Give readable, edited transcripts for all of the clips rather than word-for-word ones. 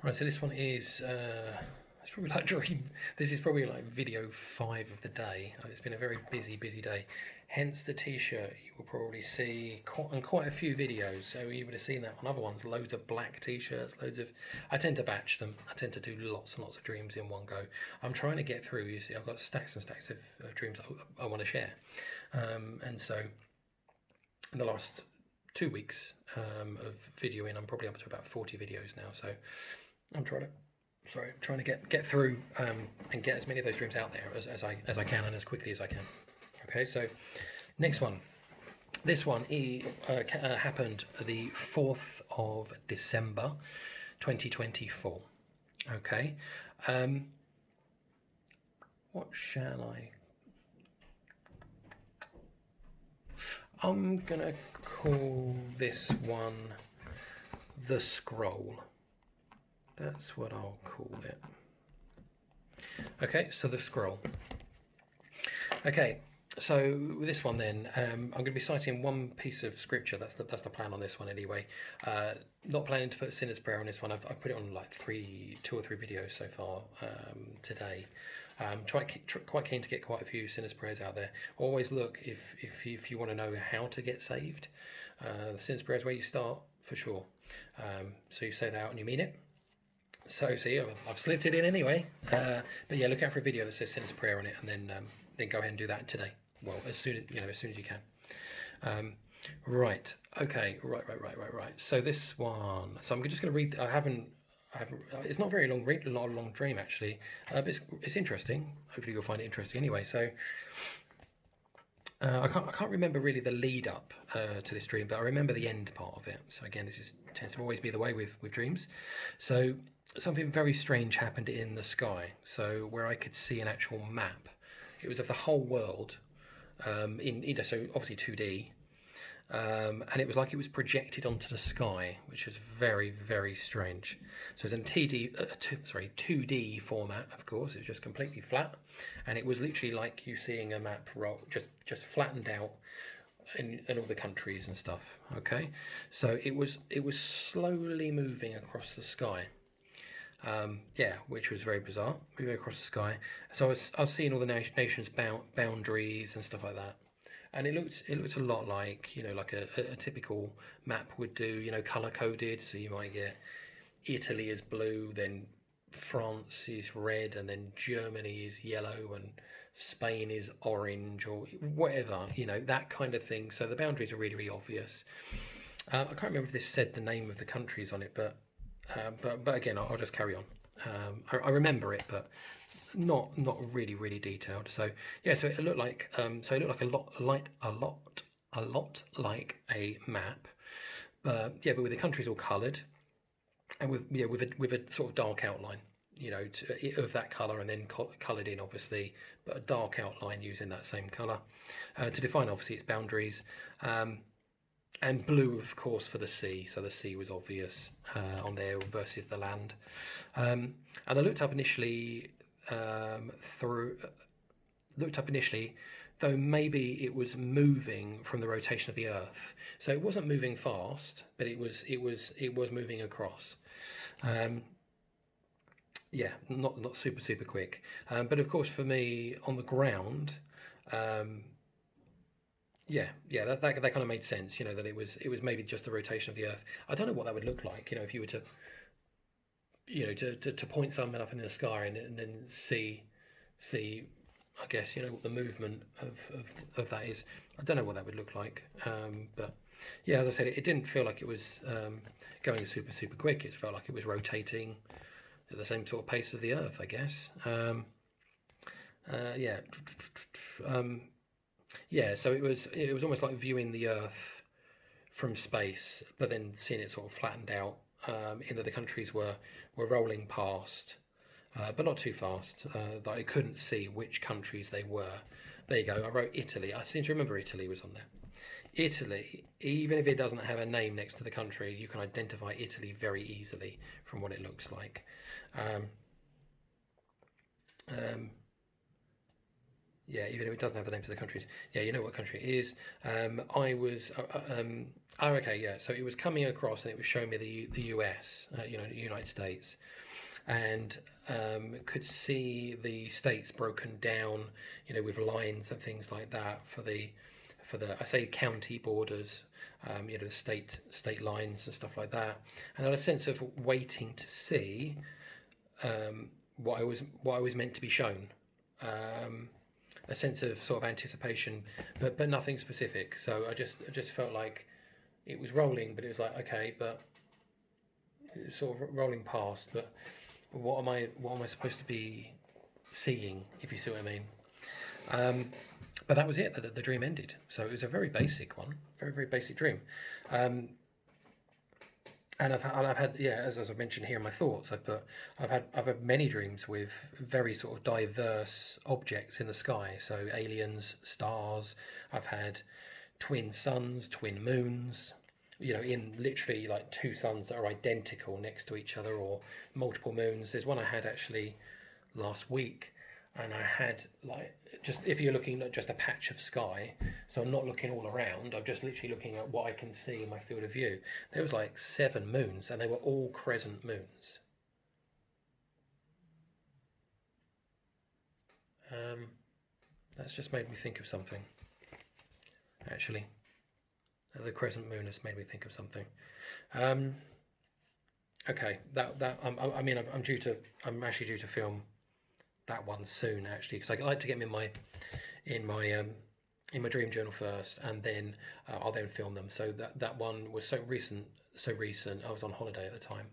Right, so this one is it's probably like dream. This is probably like video 5 of the day. It's been a very busy day. Hence the T-shirt. You will probably see quite a few videos. So you would have seen that on other ones. Loads of black T-shirts. Loads of. I tend to batch them. I tend to do lots and lots of dreams in one go. I'm trying to get through. You see, I've got stacks and stacks of dreams I want to share, and so in the last 2 weeks of videoing, I'm probably up to about 40 videos now. So I'm trying to get through and get as many of those dreams out there as I can and as quickly as I can. Okay, so next one. This one happened the 4th of December 2024. Okay, what shall I? I'm gonna call this one The Scroll. That's what I'll call it. Okay, so The Scroll. Okay, so with this one then, I'm going to be citing one piece of scripture. That's the plan on this one anyway. Not planning to put Sinner's Prayer on this one. I've put it on like 2 or 3 videos so far today. Quite keen to get quite a few Sinner's Prayers out there. Always look if you want to know how to get saved. The Sinner's Prayer is where you start for sure. So you say that out and you mean it. So see, I've slipped it in anyway. But yeah, look out for a video that says Sinner's Prayer on it, and then go ahead and do that today. Well, as soon as you can. Right. Okay. Right. So this one. So I'm just going to read. I haven't. It's not very long. Not a long dream actually, but it's interesting. Hopefully you'll find it interesting anyway. So I can't remember really the lead up to this dream, but I remember the end part of it. So again, tends to always be the way with dreams. So something very strange happened in the sky. So where I could see an actual map. It was of the whole world, so obviously 2D, and it was like it was projected onto the sky, which was very strange. So it's in 2D format, of course. It was just completely flat, and it was literally like you seeing a map roll, just flattened out in all the countries and stuff. Okay, so it was slowly moving across the sky. Which was very bizarre, moving across the sky. So I was seeing all the nations' boundaries and stuff like that, and it looked a lot like like a typical map would do. Color coded, so you might get Italy is blue, then France is red, and then Germany is yellow, and Spain is orange, or whatever. That kind of thing. So the boundaries are really obvious. I can't remember if this said the name of the countries on it, but again, I'll just carry on. I remember it, but not really detailed. So yeah, so it looked like a lot like a map, but with the countries all coloured, and with a sort of dark outline, of that colour, and then coloured in obviously, but a dark outline using that same colour to define obviously its boundaries. And blue, of course, for the sea. So the sea was obvious on there versus the land. And I looked up initially, though maybe it was moving from the rotation of the Earth. So it wasn't moving fast, but it was moving across. Not super quick. But of course, for me on the ground. That kind of made sense. That it was maybe just the rotation of the Earth. I don't know what that would look like. If you were to point something up in the sky and then see, I guess what the movement of that is. I don't know what that would look like. But yeah, as I said, it didn't feel like it was going super quick. It felt like it was rotating at the same sort of pace as the Earth, I guess. So it was almost like viewing the Earth from space, but then seeing it sort of flattened out. In that the countries were rolling past, but not too fast. That I couldn't see which countries they were. There you go. I wrote Italy. I seem to remember Italy was on there. Italy, even if it doesn't have a name next to the country, you can identify Italy very easily from what it looks like. Yeah, even if it doesn't have the names of the countries. Yeah, you know what country it is. I was. Oh, okay, yeah. So it was coming across and it was showing me the US, the United States, and could see the states broken down, with lines and things like that for the I say county borders, the state lines and stuff like that, and I had a sense of waiting to see what I was meant to be shown. Um, a sense of sort of anticipation, but nothing specific. So I just felt like it was rolling, but it was like okay, but it's sort of rolling past. But what am I supposed to be seeing? If you see what I mean. But that was it. The dream ended. So it was a very basic one, very very basic dream. Um, and I've had, yeah, as I mentioned here in my thoughts, I've had many dreams with very sort of diverse objects in the sky. So aliens, stars. I've had twin suns, twin moons. In literally like two suns that are identical next to each other, or multiple moons. There's one I had actually last week, and I had like, just if you're looking at just a patch of sky, so I'm not looking all around, I'm just literally looking at what I can see in my field of view. There was like 7 moons, and they were all crescent moons. Um, that's just made me think of something. Actually, the crescent moon has made me think of something. Um, okay, that I mean, I'm actually due to film that one soon, actually, because I like to get them in my dream journal first, and then I'll then film them. So that one was so recent, so recent. I was on holiday at the time.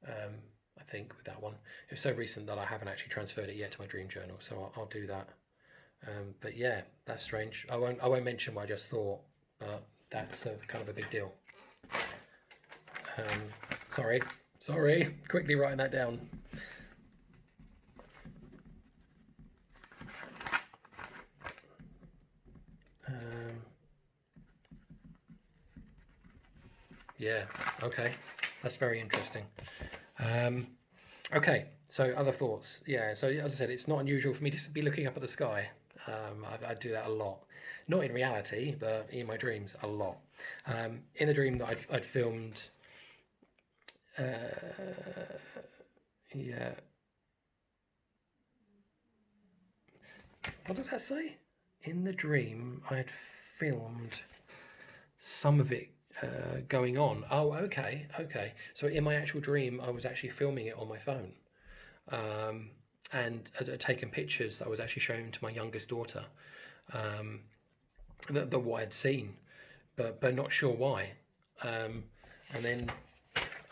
Um, I think with that one, it was so recent that I haven't actually transferred it yet to my dream journal. So I'll do that. But yeah, that's strange. I won't mention what I just thought, but that's kind of a big deal. Um, sorry. Quickly writing that down. Um, yeah. Okay. That's very interesting. Um, okay. So other thoughts. Yeah. So as I said, it's not unusual for me to be looking up at the sky. I do that a lot. Not in reality, but in my dreams a lot. In the dream that I'd filmed, yeah. What does that say? In the dream, I had filmed some of it going on. Oh, okay. So in my actual dream, I was actually filming it on my phone, um, and had taken pictures that I was actually showing to my youngest daughter, the what I'd seen, but not sure why. And then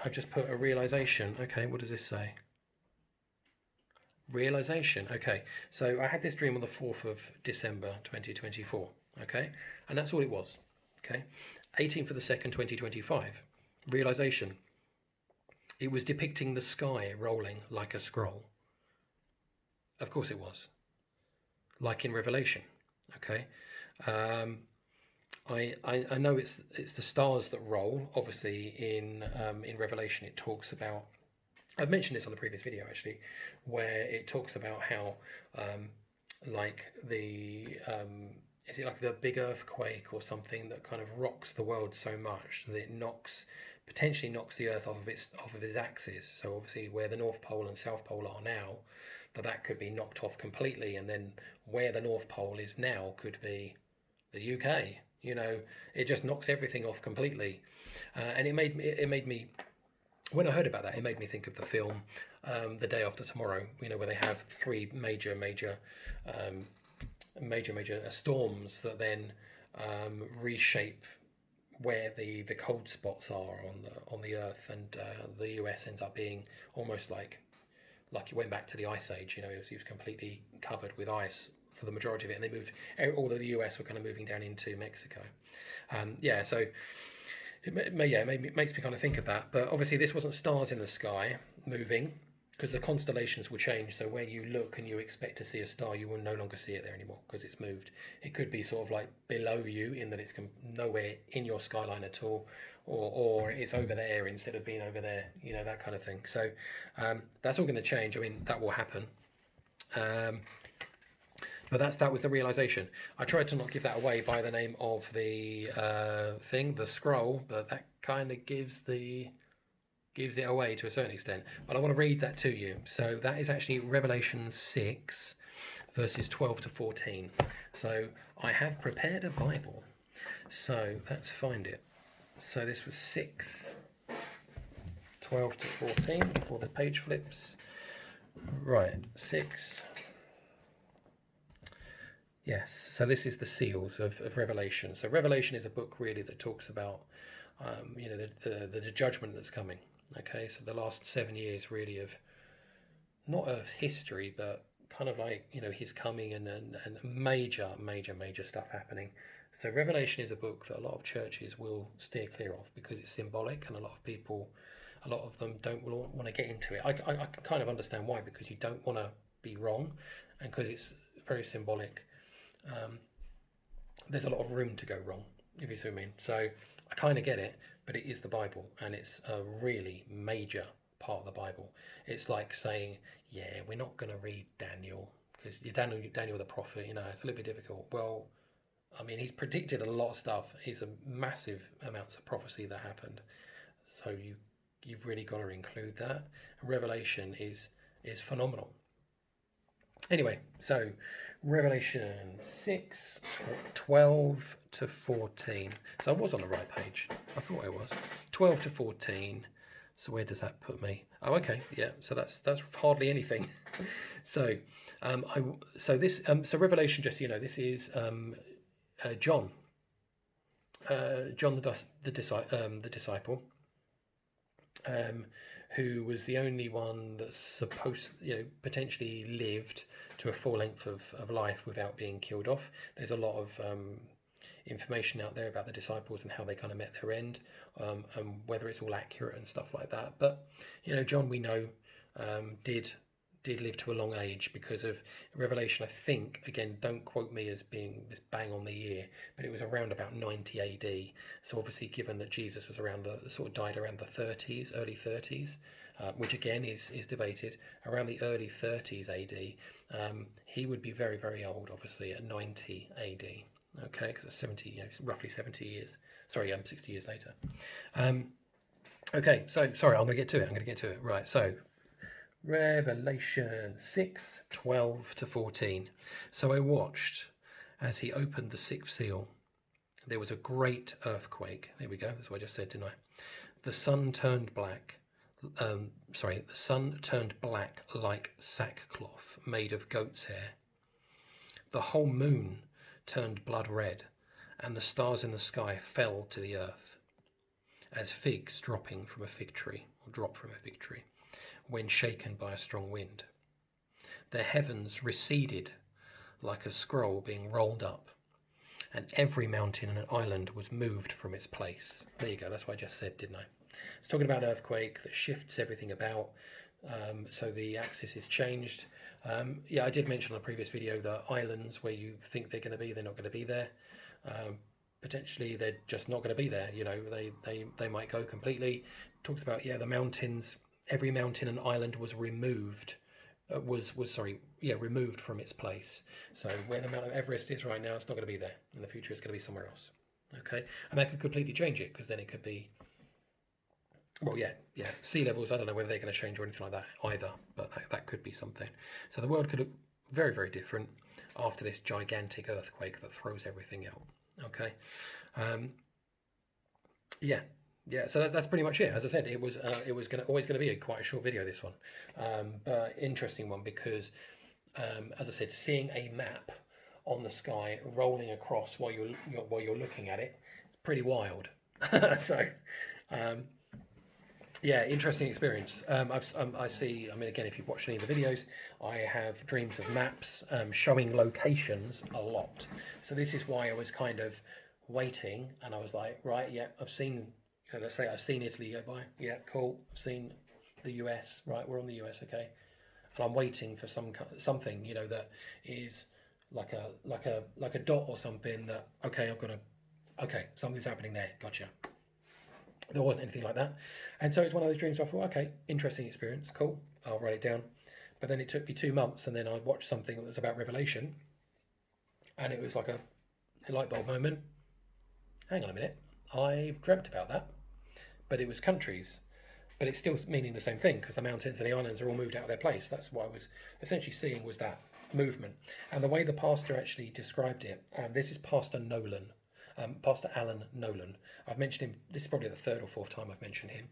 I've just put a realization. Okay, what does this say? Realization. Okay, so I had this dream on the 4th of December 2024. Okay, and that's all it was. Okay, 18th of the 2nd, 2025. Realization. It was depicting the sky rolling like a scroll. Of course it was. Like in Revelation. Okay. Um, I know it's the stars that roll. Obviously, in Revelation, it talks about. I've mentioned this on the previous video actually, where it talks about how, like is it like the big earthquake or something that kind of rocks the world so much that it potentially knocks the Earth off of its axis. So obviously, where the North Pole and South Pole are now, that could be knocked off completely, and then where the North Pole is now could be the UK. It just knocks everything off completely, and it made me when I heard about that, it made me think of the film The Day After Tomorrow. Where they have three major storms that then reshape where the cold spots are on the Earth, and the US ends up being almost like it went back to the Ice Age. It was completely covered with ice for the majority of it, and they moved. Although the US were kind of moving down into Mexico. Yeah, so it makes me kind of think of that. But obviously, this wasn't stars in the sky moving, because the constellations will change. So where you look and you expect to see a star, you will no longer see it there anymore because it's moved. It could be sort of like below you, in that it's nowhere in your skyline at all, or it's over there instead of being over there. That kind of thing. So that's all going to change. I mean, that will happen. But that was the realization. I tried to not give that away by the name of the thing, the scroll, but that kind of gives it away to a certain extent. But I want to read that to you. So that is actually Revelation 6, verses 12 to 14. So I have prepared a Bible. So let's find it. So this was 6, 12 to 14 before the page flips. Right, 6. Yes, so this is the seals of Revelation. So Revelation is a book really that talks about, the judgment that's coming. Okay, so the last 7 years really of, not of history, but kind of like, his coming and major stuff happening. So Revelation is a book that a lot of churches will steer clear of because it's symbolic, and a lot of them don't want to get into it. I can kind of understand why, because you don't want to be wrong, and because it's very symbolic. There's a lot of room to go wrong, if you see what I mean. So I kind of get it, but it is the Bible, and it's a really major part of the Bible. It's like saying, yeah, we're not going to read Daniel because Daniel the prophet, it's a little bit difficult. Well, I mean, he's predicted a lot of stuff. He's a massive amounts of prophecy that happened. So you've really got to include that. Revelation is phenomenal. Anyway, so Revelation 6, 12 to 14. So I was on the right page. I thought I was. 12 to 14. So where does that put me? Oh, okay. Yeah. So that's hardly anything. So so Revelation, just this is John. John the disciple. Who was the only one that's supposed, potentially lived to a full length of life without being killed off. There's a lot of information out there about the disciples and how they kind of met their end, and whether it's all accurate and stuff like that. But John, we know, did live to a long age because of Revelation. I think, again, don't quote me as being this bang on the year, but it was around about 90 AD. So obviously, given that Jesus was around died around the 30s, early 30s, which again is debated, around the early 30s AD, he would be very, very old, obviously, at 90 AD. Okay, because it's 70, roughly 70 years. Sorry, 60 years later. Okay, so sorry, I'm going to get to it. Right, so Revelation 6, 12 to 14. So I watched as he opened the sixth seal. There was a great earthquake. There we go. That's what I just said, didn't I? The sun turned black. The sun turned black like sackcloth made of goat's hair. The whole moon turned blood red, and the stars in the sky fell to the earth, as figs dropping from a fig tree, or drop from a fig tree, when shaken by a strong wind. The heavens receded like a scroll being rolled up, and every mountain and island was moved from its place. There you go, that's what I just said, didn't I? It's talking about an earthquake that shifts everything about, so the axis is changed. I did mention on a previous video that islands where you think they're going to be, they're not going to be there. Potentially they're just not going to be there. They might go completely. Talks about the mountains. Every mountain and island was removed. Removed from its place. So where the Mount of Everest is right now, it's not going to be there. In the future, it's going to be somewhere else. Okay, and that could completely change it, because then it could be. Well, sea levels, I don't know whether they're going to change or anything like that either, but that could be something. So the world could look very, very different after this gigantic earthquake that throws everything out. Okay. So that's pretty much it. As I said, it was always going to be quite a short video, this one, but interesting one, because as I said, seeing a map on the sky rolling across while you're looking at it, it's pretty wild. So. Interesting experience. I see. I mean, again, if you've watched any of the videos, I have dreams of maps showing locations a lot. So this is why I was kind of waiting, and I was like, right, I've seen. Let's say I've seen Italy go by. Yeah, cool. I've seen the US. Right, we're on the US. Okay, and I'm waiting for something that is like a dot or something that something's happening there. Gotcha. There wasn't anything like that. And so it's one of those dreams where I thought, okay, interesting experience, cool, I'll write it down. But then it took me 2 months, and then I watched something that was about Revelation, And it was like a light bulb moment. Hang on a minute, I've dreamt about that, but it was countries. But it's still meaning the same thing because the mountains and the islands are all moved out of their place. That's what I was essentially seeing, was that movement. And the way the pastor actually described it, this is Pastor Nolan, Pastor Alan Nolan. I've mentioned him, this is probably the third or fourth time I've mentioned him.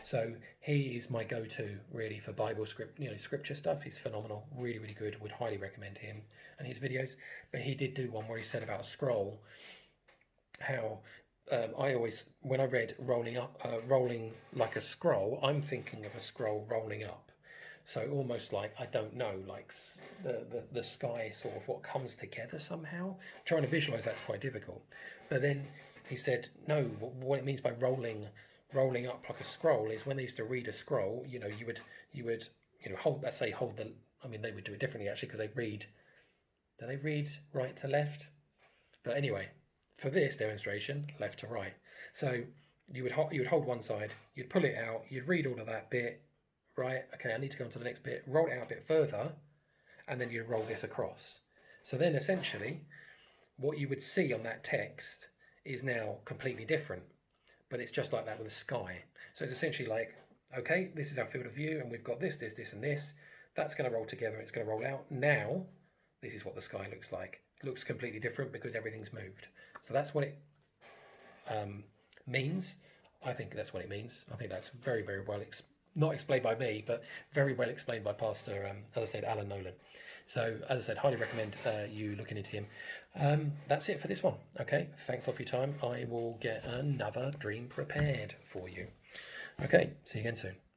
So he is my go-to really for Bible scripture stuff. He's phenomenal, really, really good. Would highly recommend him and his videos. But he did do one where he said about a scroll, how I always, when I read rolling like a scroll, I'm thinking of a scroll rolling up. So almost like, I don't know, like the sky, sort of what comes together somehow. Trying to visualize that's quite difficult. But then he said, no, what it means by rolling up like a scroll is when they used to read a scroll, you would hold, let's say hold the, I mean, they would do it differently actually because do they read right to left? But anyway, for this demonstration, left to right. So you would hold one side, you'd pull it out, you'd read all of that bit, right? Okay, I need to go on to the next bit, roll it out a bit further, and then you'd roll this across. So then essentially, what you would see on that text is now completely different, but it's just like that with the sky. So it's essentially like, okay, this is our field of view, and we've got this, and this. That's going to roll together, and it's going to roll out. Now, this is what the sky looks like. It looks completely different because everything's moved. So that's what it means. I think that's what it means. I think that's very, very well, not explained by me, but very well explained by Pastor, as I said, Alan Nolan. So, as I said, highly recommend you looking into him. That's it for this one. Okay, thanks a lot for your time. I will get another dream prepared for you. Okay, see you again soon.